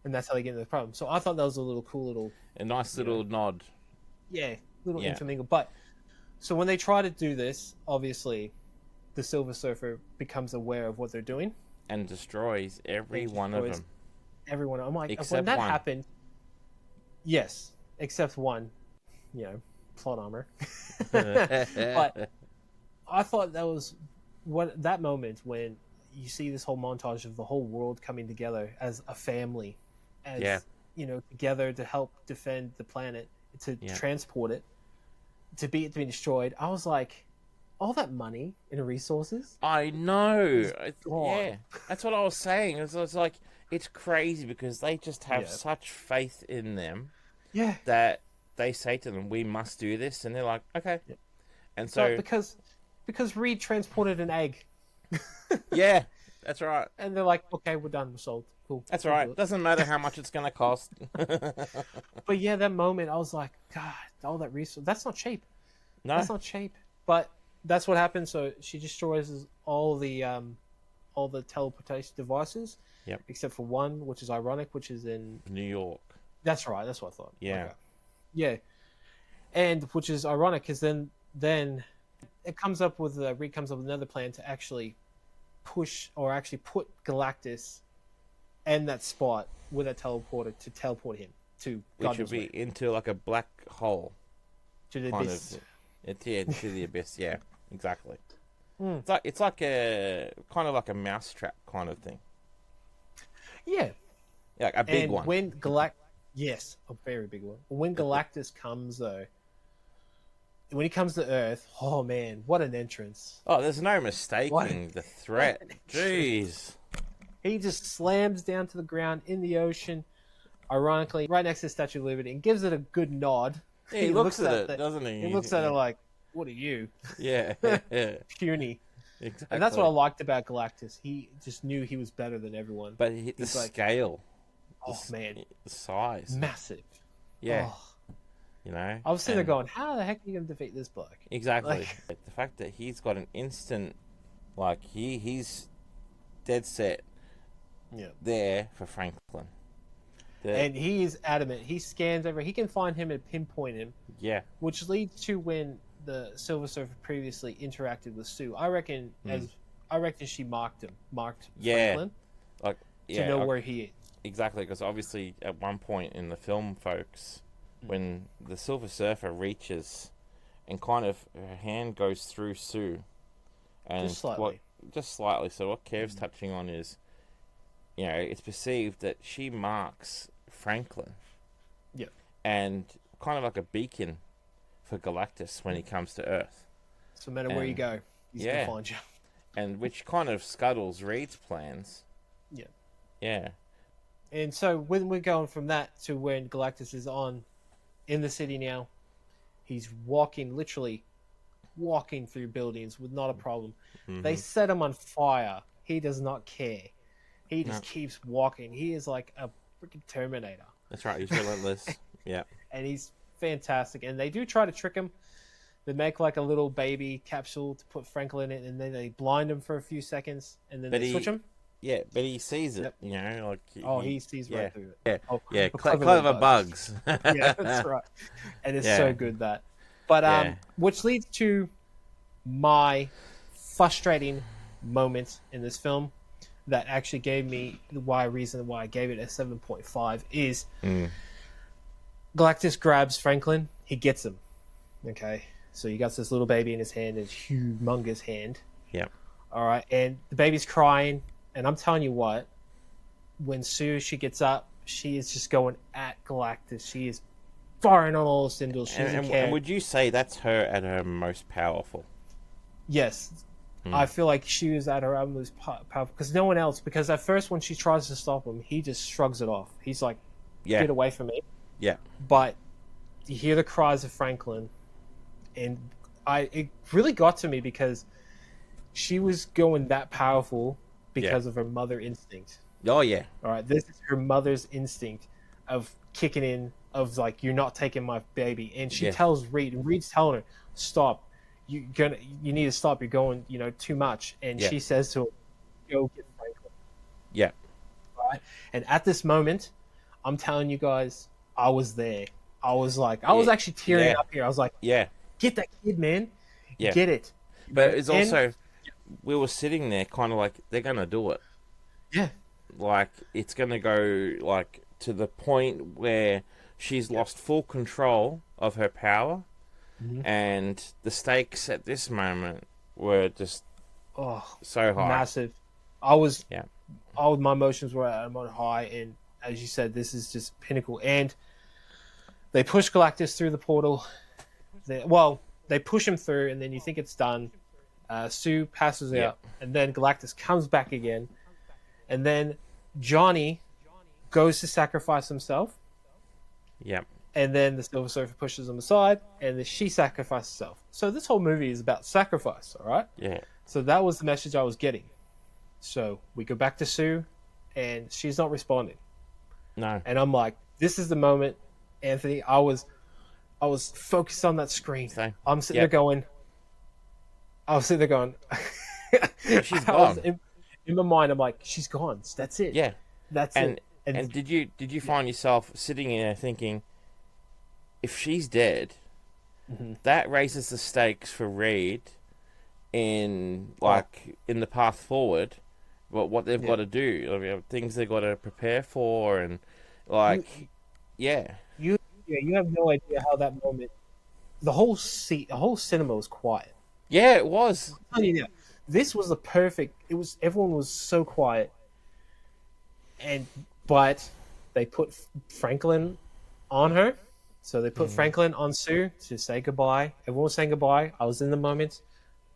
that's how they get into the problem. So I thought that was a nice little nod. Yeah, intermingle. But so when they try to do this, obviously the Silver Surfer becomes aware of what they're doing and destroys every one of them. Everyone. I'm like, except when that one. happened, yes, except one, you know, plot armor. But I thought that was that moment when you see this whole montage of the whole world coming together as a family, as you know, together to help defend the planet, to transport it, to be destroyed. I was like, all that money and resources. I know. Yeah, that's what I was saying. It's like, it's crazy because they just have such faith in them. Yeah. That they say to them, "We must do this," and they're like, "Okay." And so because Reed transported an egg. Yeah. That's right. And they're like, okay, we're done. We're sold. Cool. That's We'll do right. it. Doesn't matter how much it's going to cost. But yeah, that moment, I was like, God, all that resource. That's not cheap. No. That's not cheap. But that's what happens. So she destroys all the teleportation devices. Yep. Except for one, which is ironic, which is in New York. That's right. That's what I thought. Yeah. Okay. Yeah. And which is ironic because then it comes up with Reed comes up with another plan to actually push or actually put Galactus in that spot with a teleporter to teleport him to Which would be into like a black hole. To the kind abyss. Into the abyss. Yeah, exactly. It's like a kind of like a mousetrap kind of thing. Yeah. Like a big and one. When yes, a very big one. When Galactus comes though, when he comes to Earth, oh man, what an entrance! Oh, there's no mistaking the threat. Jeez. He just slams down to the ground in the ocean, ironically, right next to the Statue of Liberty, and gives it a good nod. Yeah, he looks at it, doesn't he? He looks at it like, what are you? Yeah. Puny. Exactly. And that's what I liked about Galactus. He just knew he was better than everyone. But the scale. Oh, man. The size. Massive. Yeah. Oh. You know? I was sitting there going, how the heck are you going to defeat this bloke? Exactly. The fact that he's got an instant, like, he's dead set there for Franklin. And he is adamant. He scans over. He can find him and pinpoint him. Yeah. Which leads to when the Silver Surfer previously interacted with Sue. I reckon she marked Franklin. Like to know where he is. Exactly, because obviously at one point in the film, folks, when the Silver Surfer reaches and kind of her hand goes through Sue, and just slightly. Just slightly. So what Kev's touching on is, you know, it's perceived that she marks Franklin. Yeah. And kind of like a beacon for Galactus when he comes to Earth. So no matter where you go, he's going to find you. And which kind of scuttles Reed's plans. Yeah. Yeah. And so when we're going from that to when Galactus is in the city now, he's literally walking through buildings with not a problem. Mm-hmm. They set him on fire. He does not care. He just keeps walking. He is like a freaking Terminator. That's right. He's relentless. Yeah. And he's fantastic. And they do try to trick him. They make like a little baby capsule to put Franklin in it, and then they blind him for a few seconds, and then they switch him. Yeah, but he sees it, you know, like... he sees right through it. Yeah, clever bugs. Yeah, that's right. And it's so good, that. But, which leads to my frustrating moment in this film that actually gave me reason why I gave it a 7.5 is Galactus grabs Franklin, he gets him. Okay, so he got this little baby in his hand, his humongous hand. Yeah. All right, and the baby's crying. And I'm telling you what, when she gets up, she is just going at Galactus. She is firing on all cylinders. And would you say that's her at her most powerful? Yes. I feel like she was at her most powerful. Because no one else, because at first when she tries to stop him, he just shrugs it off. He's like, get away from me. Yeah. But you hear the cries of Franklin, and it really got to me because she was going that powerful because of her mother instinct. Oh, yeah. All right, this is her mother's instinct of kicking in, of like, you're not taking my baby. And she tells Reed, and Reed's telling her, stop. You need to stop. You're going, too much. And she says to him, go get Franklin. Yeah. All right. And at this moment, I'm telling you guys, I was there. I was like, I was actually tearing up here. I was like, get that kid, man. Yeah. Get it. But it's also... we were sitting there kind of like, they're going to do it. Yeah. Like, it's going to go, like, to the point where she's lost full control of her power. Mm-hmm. And the stakes at this moment were just so high. Massive. My emotions were on high. And as you said, this is just pinnacle. And they push Galactus through the portal. They push him through, and then you think it's done. Sue passes out, and then Galactus comes back again, and then Johnny goes to sacrifice himself. Yep. And then the Silver Surfer pushes him aside, and then she sacrifices herself. So this whole movie is about sacrifice, all right? Yeah. So that was the message I was getting. So we go back to Sue, and she's not responding. No. And I'm like, this is the moment, Anthony. I was focused on that screen. Same. I'm sitting there going. She's gone. In my mind, I'm like, she's gone. That's it. Yeah. That's it. And did you find yourself sitting in there thinking, if she's dead, that raises the stakes for Reed in the path forward, but what they've got to do, I mean, things they've got to prepare for, and you have no idea how that moment. The whole cinema was quiet. Yeah, it was. I'm telling you now, this was the perfect. It was everyone was so quiet, but they put Franklin on her, so they put Franklin on Sue to say goodbye. Everyone was saying goodbye. I was in the moment.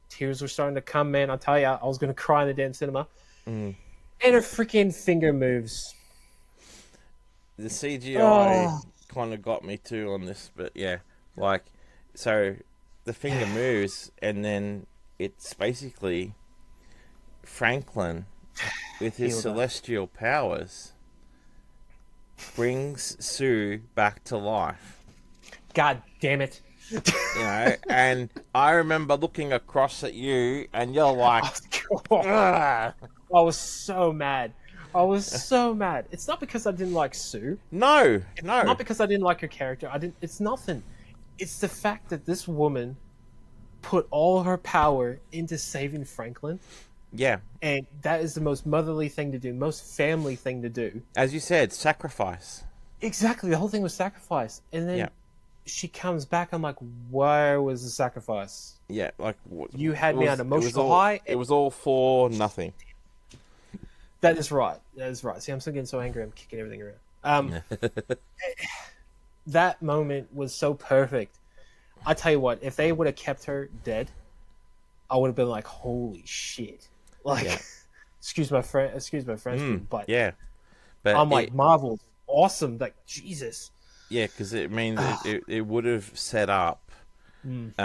Tears were starting to come, man. I tell you, I was going to cry in the damn cinema. And her freaking finger moves. The CGI kind of got me too on this, but yeah, so the finger moves, and then it's basically Franklin with his celestial powers brings Sue back to life. God damn it. And I remember looking across at you, and you're like, I was so mad. It's not because I didn't like Sue. No. Not because I didn't like her character. It's nothing. It's the fact that this woman put all her power into saving Franklin. Yeah. And that is the most motherly thing to do, most family thing to do. As you said, sacrifice. Exactly. The whole thing was sacrifice. And then she comes back. I'm like, where was the sacrifice? Yeah, you had me on emotional high. It was all for nothing. That is right. See, I'm still getting so angry. I'm kicking everything around. That moment was so perfect. I tell you what, if they would have kept her dead, I would have been like, holy shit. Excuse my French, but yeah. But I'm like, Marvel's awesome. Like, Jesus. Yeah, because it means it would have set up an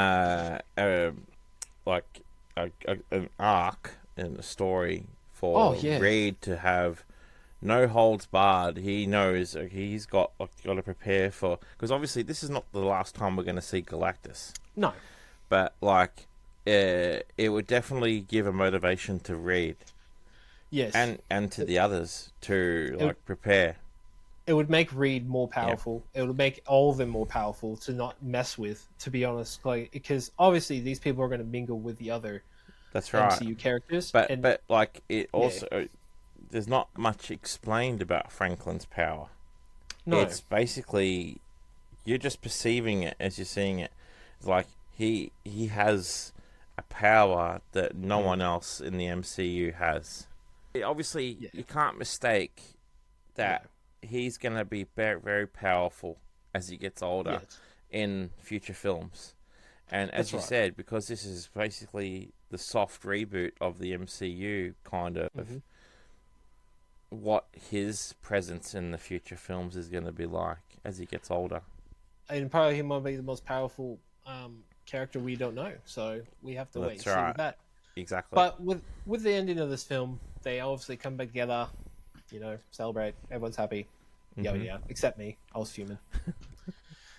arc in the story for Reed to have no holds barred. He knows he's got to prepare for, because obviously this is not the last time we're going to see Galactus. No, but it would definitely give a motivation to Reed. Yes, and to the others to prepare. It would make Reed more powerful. It would make all of them more powerful to not mess with, to be honest. Because obviously these people are going to mingle with the other MCU characters. But it also there's not much explained about Franklin's power. No. It's basically you're just perceiving it as you're seeing it. It's like he has a power that no one else in the MCU has. Obviously, you can't mistake that he's going to be very, very powerful as he gets older in future films. And as you said, because this is basically the soft reboot of the MCU, kind of what his presence in the future films is going to be like as he gets older. And probably he might be the most powerful character we don't know. So we have to wait and see with that. Exactly. But with the ending of this film, they obviously come back together, celebrate, everyone's happy. Yeah, except me. I was fuming.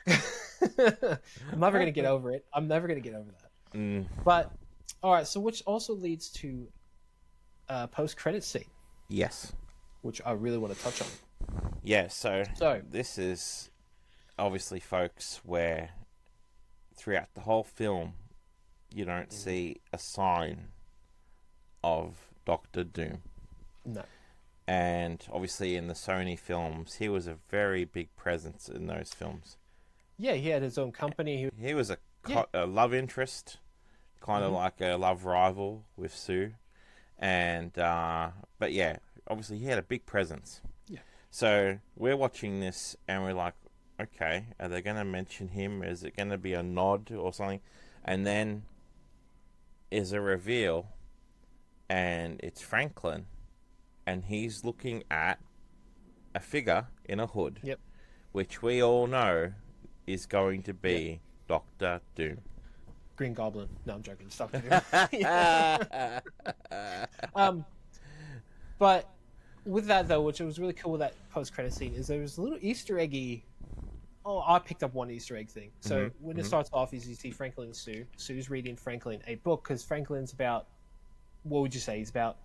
I'm never going to get over it. I'm never going to get over that. But, alright, so which also leads to a post-credit scene. Yes. Which I really want to touch on. Yeah, so this is obviously, folks, where throughout the whole film, you don't see a sign of Doctor Doom. No. And obviously in the Sony films, he was a very big presence in those films. Yeah, he had his own company. He was a love interest, kind of like a love rival with Sue. And, but yeah, obviously he had a big presence. Yeah. So we're watching this and we're like, okay, are they going to mention him? Is it going to be a nod or something? And then is a reveal, and it's Franklin, and he's looking at a figure in a hood, which we all know is going to be Doctor Doom. Green Goblin. No, I'm joking. It's Doctor Doom. But with that though, which was really cool with that post-credit scene, is there was a little Easter eggy. Oh, I picked up one Easter egg thing. So when it starts off, is you see Franklin and Sue. Sue's reading Franklin a book because Franklin's about, what would you say? He's about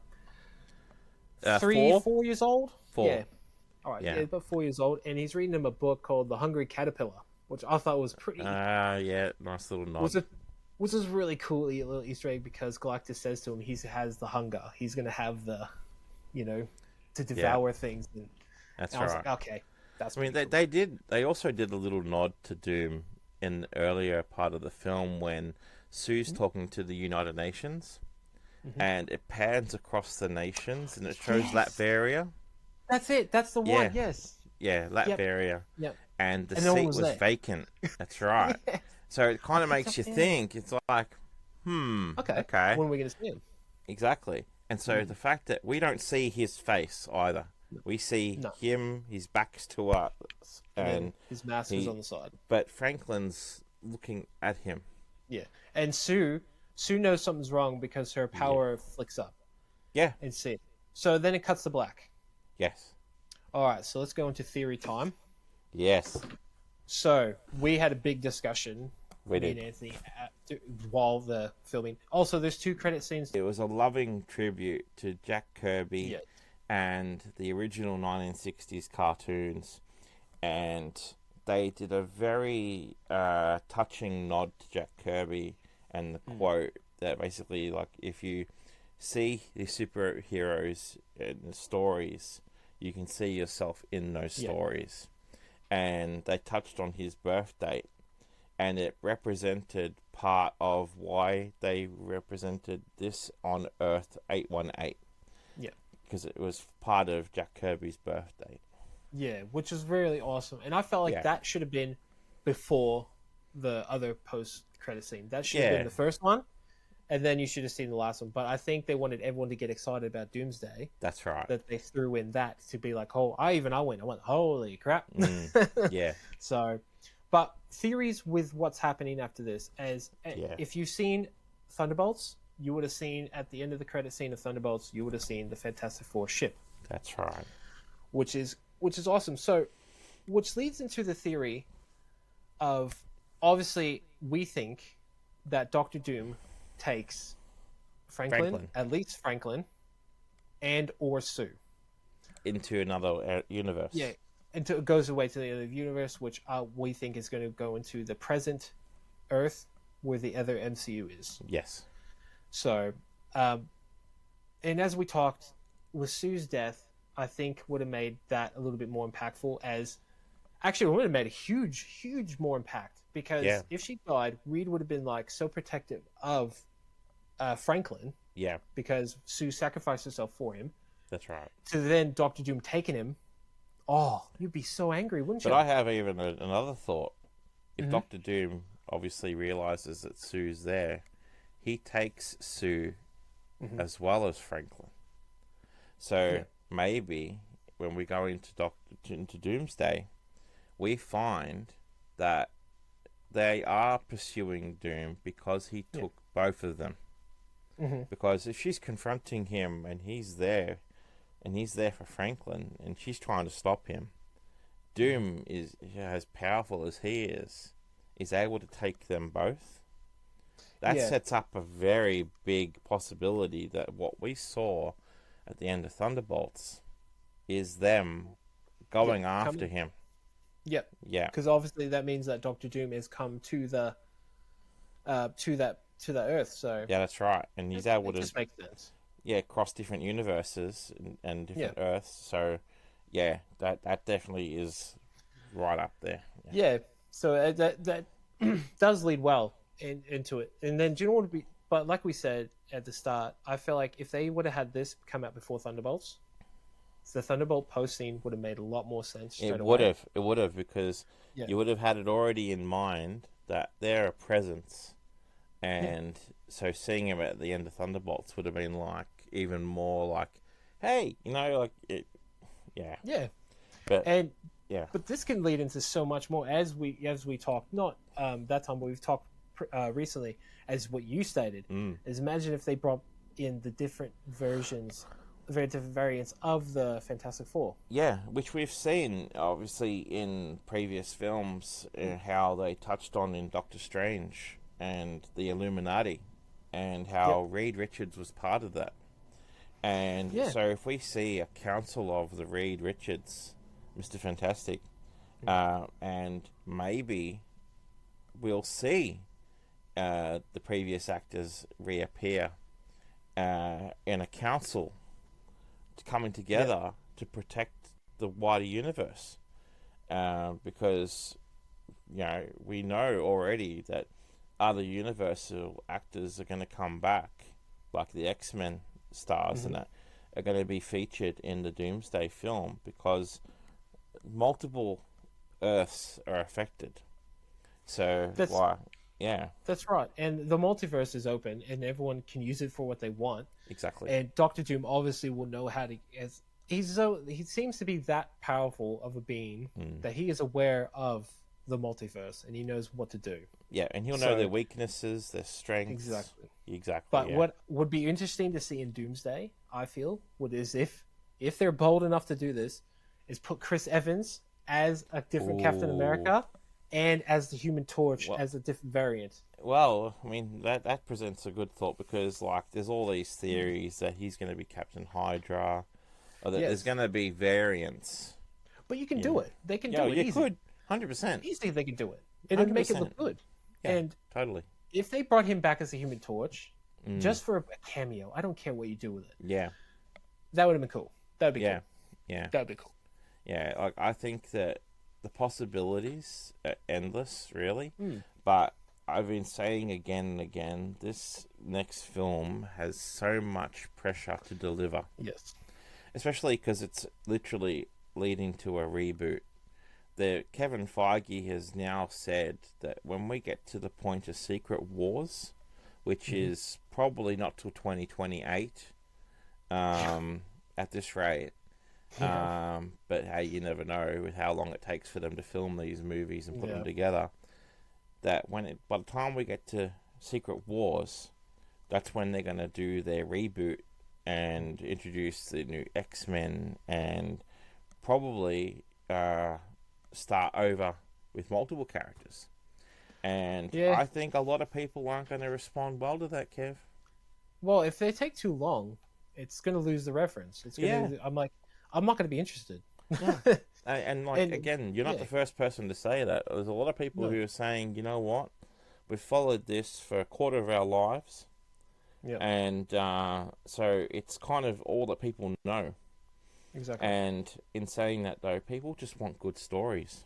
4 years old. 4. Yeah. All right. Yeah, about 4 years old, and he's reading him a book called The Hungry Caterpillar, which I thought was pretty. Yeah, nice little nod. Which was really cool, a little Easter egg, because Galactus says to him, he has the hunger. He's going to have the, to devour things. And That's I was right. like, okay. That's I mean, cool. they also did a little nod to Doom in the earlier part of the film when Sue's talking to the United Nations, and it pans across the nations and it shows Latveria. That's it. That's the one. Yes. Yeah, Latveria. Yep. And the And no one seat was was there. vacant. That's right. So it kind of makes you think. It's like, Okay. When are we going to see him? Exactly. And so the fact that we don't see his face either. We see him, his back's to us, and his mask is on the side. But Franklin's looking at him. Yeah. And Sue knows something's wrong because her power flicks up. Yeah. And see. So then it cuts to black. Yes. All right, so let's go into theory time. Yes. So we had a big discussion, We me did. and Anthony, while the filming. Also, there's 2 credit scenes. It was a loving tribute to Jack Kirby and the original 1960s cartoons, and they did a very touching nod to Jack Kirby and the quote that basically, like, if you see the superheroes in the stories, you can see yourself in those stories. And they touched on his birth date, and it represented part of why they represented this on Earth 818. Yeah. Because it was part of Jack Kirby's birth date. Yeah, which is really awesome. And I felt like that should have been before the other post-credit scene. That should have been the first one, and then you should have seen the last one. But I think they wanted everyone to get excited about Doomsday. That's right. That they threw in that to be like, oh, I went, holy crap. Yeah. So, but theories with what's happening after this, if you've seen Thunderbolts, you would have seen at the end of the credit scene of Thunderbolts, you would have seen the Fantastic Four ship. That's right. Which is awesome. So, which leads into the theory of, obviously, we think that Doctor Doom takes Franklin, at least Franklin, and or Sue. Into another universe. Yeah, until it goes away to the other universe, which we think is going to go into the present Earth where the other MCU is. Yes. So, and as we talked, with Sue's death, I think would have made that a little bit more impactful. Actually, it would have made a huge more impact, because if she died, Reed would have been like so protective of Franklin. Yeah. Because Sue sacrificed herself for him. That's right. To then Doctor Doom taking him. Oh, you'd be so angry, wouldn't you? But I have even another thought. If Doctor Doom obviously realizes that Sue's there, he takes Sue as well as Franklin. So maybe when we go into Doomsday, we find that they are pursuing Doom because he took both of them. Because if she's confronting him and he's there for Franklin and she's trying to stop him, Doom is as powerful as he is able to take them both. That sets up a very big possibility that what we saw at the end of Thunderbolts is them going after him. Yep. Yeah. Because obviously that means that Doctor Doom has come to the Earth. So yeah, that's right, and he's able to just makes sense. Yeah, cross different universes and different Earths. So yeah, that definitely is right up there. Yeah. So that does lead well into it. And then do you know what would be? But like we said at the start, I feel like if they would have had this come out before Thunderbolts, the Thunderbolt post scene would have made a lot more sense. It would have, because you would have had it already in mind that they're a presence, and so seeing him at the end of Thunderbolts would have been like even more like, hey, like it, yeah. But this can lead into so much more as we talked. Not that time, but we've talked recently, as what you stated. Is imagine if they brought in the different versions very different variants of the Fantastic Four. Yeah, which we've seen obviously in previous films, how they touched on in Doctor Strange and the Illuminati, and how Reed Richards was part of that. And so if we see a council of the Reed Richards, Mr. Fantastic, and maybe we'll see the previous actors reappear in a council coming together to protect the wider universe, because we know already that other universal actors are going to come back, like the X-Men stars and that are going to be featured in the Doomsday film, because multiple Earths are affected. So that's right, and the multiverse is open and everyone can use it for what they want. Exactly. And Doctor Doom obviously will know how to, as he seems to be that powerful of a being that he is aware of the multiverse and he knows what to do. Yeah, and he'll know their weaknesses, their strengths. Exactly. But what would be interesting to see in Doomsday, I feel, is if they're bold enough to do this, is put Chris Evans as a different Captain America and as the Human Torch as a different variant. Well, I mean, that presents a good thought, because there's all these theories that he's going to be Captain Hydra, or that there's going to be variants. But you can do it. They can do it easy. You could, 100%. Easily they can do it. It'd make it look good. Yeah, and totally. If they brought him back as the Human Torch, just for a cameo, I don't care what you do with it. Yeah. That would have been cool. That would be cool. Yeah. That would be cool. Yeah, I think that the possibilities are endless, really. But I've been saying again and again, this next film has so much pressure to deliver. Yes. Especially because it's literally leading to a reboot. Kevin Feige has now said that when we get to the point of Secret Wars, which is probably not till 2028 at this rate, but hey, you never know with how long it takes for them to film these movies and put them together, that by the time we get to Secret Wars, that's when they're going to do their reboot and introduce the new X-Men and probably start over with multiple characters. And I think a lot of people aren't going to respond well to that, Kev. Well, if they take too long, it's going to lose the reference. It's going to, I'm not going to be interested. And again, you're not the first person to say that. There's a lot of people who are saying, you know what, we've followed this for a quarter of our lives, and so it's kind of all that people know. Exactly. And in saying that, though, people just want good stories.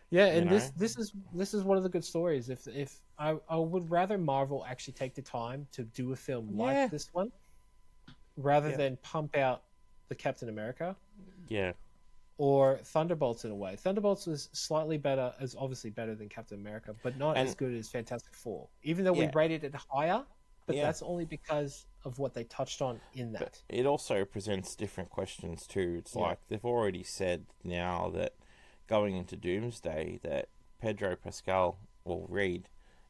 Yeah, and this is one of the good stories. If I would rather Marvel actually take the time to do a film like this one, rather than pump out the Captain America. Yeah. Or Thunderbolts in a way. Thunderbolts is slightly better, is obviously better than Captain America, but not as good as Fantastic Four. Even though we rated it higher, but that's only because of what they touched on in that. But it also presents different questions too. It's like they've already said now that going into Doomsday that Pedro Pascal, or Reed,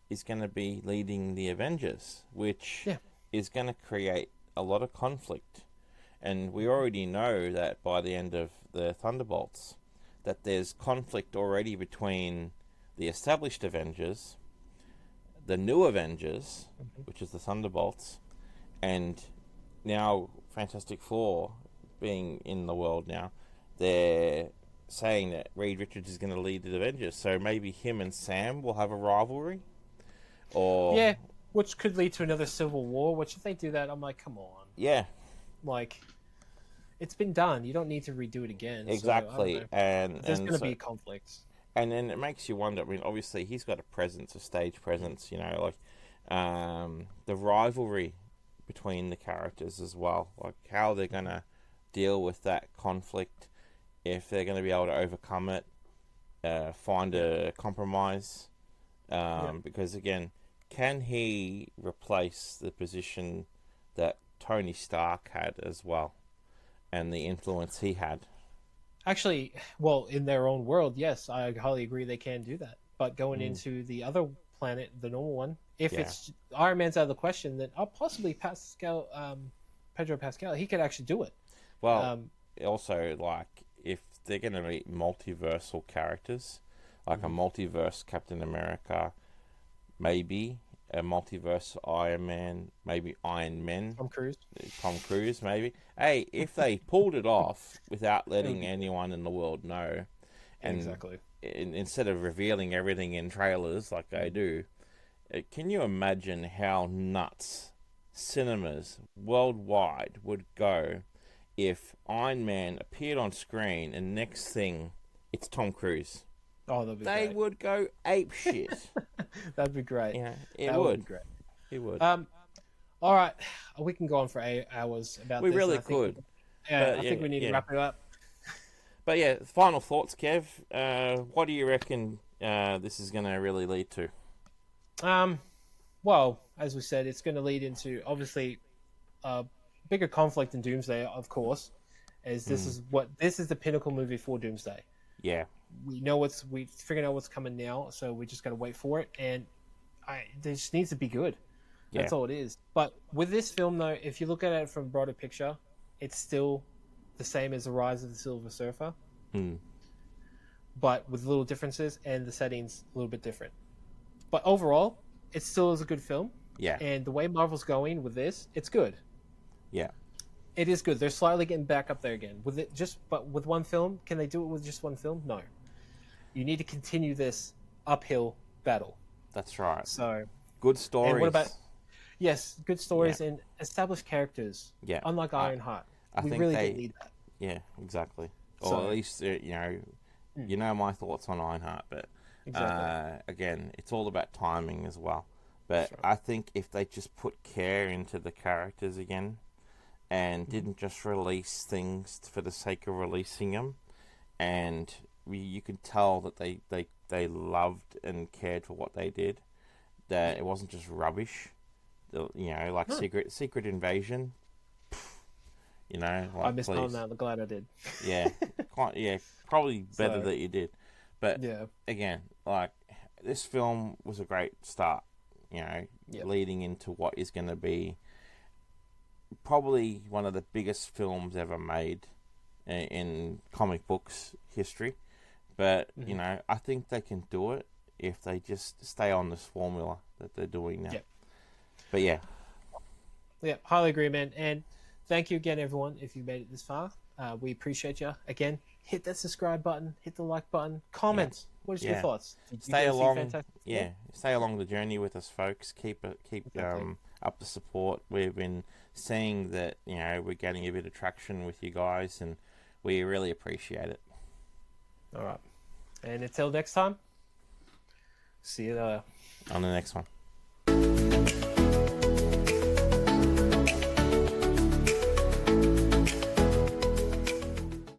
is going to be leading the Avengers, which is going to create a lot of conflict. And we already know that by the end of the Thunderbolts, that there's conflict already between the established Avengers, the new Avengers, which is the Thunderbolts, and now Fantastic Four being in the world now, they're saying that Reed Richards is going to lead the Avengers. So maybe him and Sam will have a rivalry, or which could lead to another Civil War. Which if they do that, I'm like, come on. Yeah. Like, it's been done. You don't need to redo it again. Exactly. So, and there's going to be conflicts. And then it makes you wonder. I mean, obviously, he's got a stage presence, you know, like the rivalry between the characters as well. Like, how they're going to deal with that conflict, if they're going to be able to overcome it, find a compromise. Because, again, can he replace the position that Tony Stark had as well, and the influence he had? Actually, well, in their own world, yes, I highly agree they can do that. But going into the other planet, the normal one, if it's Iron Man's out of the question, then I'll possibly Pascal Pedro Pascal. He could actually do it. Well, also, like, if they're going to be multiversal characters, like a multiverse Captain America, maybe a multiverse Iron Man, maybe Iron Man. Tom Cruise, maybe. Hey, if they pulled it off without letting anyone in the world know, and exactly, instead of revealing everything in trailers like they do, can you imagine how nuts cinemas worldwide would go if Iron Man appeared on screen and next thing it's Tom Cruise? Oh, that'd be they great. would go ape shit. That'd be great. Yeah, that would be great. It would. All right, we can go on for 8 hours about we this. Really could. I think we need to wrap it up. But yeah, final thoughts, Kev. What do you reckon this is going to really lead to? Well, as we said, it's going to lead into obviously a bigger conflict in Doomsday, of course. As this is the pinnacle movie for Doomsday. Yeah, we figured out what's coming now, so we just got to wait for it, and it just needs to be good. That's all it is. But with this film, though, if you look at it from a broader picture, it's still the same as The Rise of the Silver Surfer, but with little differences, and the setting's a little bit different. But overall, it still is a good film. Yeah. And the way Marvel's going with this, it's good. Yeah. It is good. They're slightly getting back up there again. But with one film, can they do it with just one film? No. You need to continue this uphill battle. That's right. So good stories. And what about good stories and established characters. Yeah. Unlike Ironheart. We think really didn't need that. Yeah, exactly. Or at least you know my thoughts on Ironheart, but again, it's all about timing as well. But I think if they just put care into the characters again, and didn't just release things for the sake of releasing them, and you could tell that they loved and cared for what they did, that it wasn't just rubbish, like Secret Invasion. Like, I missed on that. I'm glad I did. Yeah, probably better that you did. But again, like, this film was a great start. Leading into what is going to be probably one of the biggest films ever made in comic books history. But I think they can do it if they just stay on this formula that they're doing now. But yeah, highly agree, man. And thank you again, everyone, if you made it this far. We appreciate you. Again, hit that subscribe button, hit the like button, comment. What are your thoughts? Stay along. Stay along the journey with us, folks. Keep up the support. We've been seeing that we're getting a bit of traction with you guys, and we really appreciate it. All right, and until next time, see you on the next one.